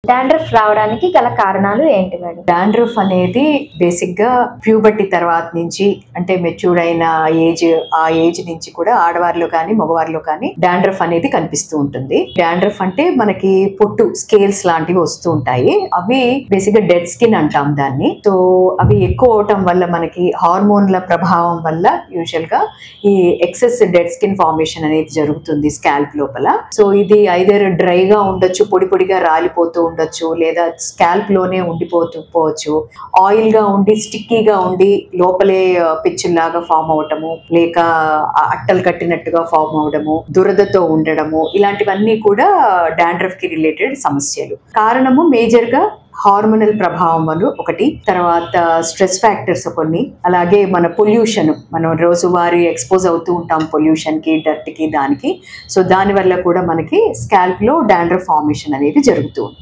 Dandruff రావడానికి గల కారణాలు ఏంటి మేడం? డాండ్రఫ్ అనేది బేసిక్ గా ప్యూబర్టీ తర్వాత నుంచి అంటే మెచ్యూర్డ్ అయిన ఆ ఏజ్ నుంచి కూడా ఆడవారిలో కానీ మగవారిలో కానీ డాండ్రఫ్ అనేది కనిపిస్తూ ఉంటుంది. డాండ్రఫ్ అంటే మనకి పొట్టు స్కేల్స్ లాంటివి వస్తూ ఉంటాయి. అవి బేసిక్ గా డెడ్ స్కిన్ అంటాం దాన్ని. సో అవి ఎక్కువ అవటం వల్ల మనకి హార్మోన్ల ప్రభావం వల్ల యూజువల్ గా ఈ ఎక్సెస్ డెడ్ స్కిన్ ఫార్మేషన్ అనేది జరుగుతుంది స్కాల్ప్ లోపల. సో ఇది ఐదర్ డ్రైగా ఉండొచ్చు, పొడి పొడిగా రాలిపోతూ ఉండొచ్చు, లేదా స్కాల్ప్ లోనే ఉండిపోవచ్చు, ఆయిల్ గా ఉండి స్టిక్కీగా ఉండి లోపలే పిచ్చుల్లాగా ఫామ్ అవటము, లేక అట్టలు కట్టినట్టుగా ఫామ్ అవడము, దురదతో ఉండడము, ఇలాంటివన్నీ కూడా డాండ్రఫ్ కి రిలేటెడ్ సమస్యలు. కారణము మేజర్ గా హార్మోనల్ ప్రభావం వల్ల ఒకటి, తర్వాత స్ట్రెస్ ఫ్యాక్టర్స్ కొన్ని, అలాగే మన పొల్యూషన్, మనం రోజువారీ ఎక్స్పోజ్ అవుతూ ఉంటాం పొల్యూషన్ కి, డర్ట్ కి, దానికి. సో దాని వల్ల కూడా మనకి స్కాల్ప్ లో డాండ్రఫ్ ఫార్మేషన్ అనేది జరుగుతూ ఉంటుంది.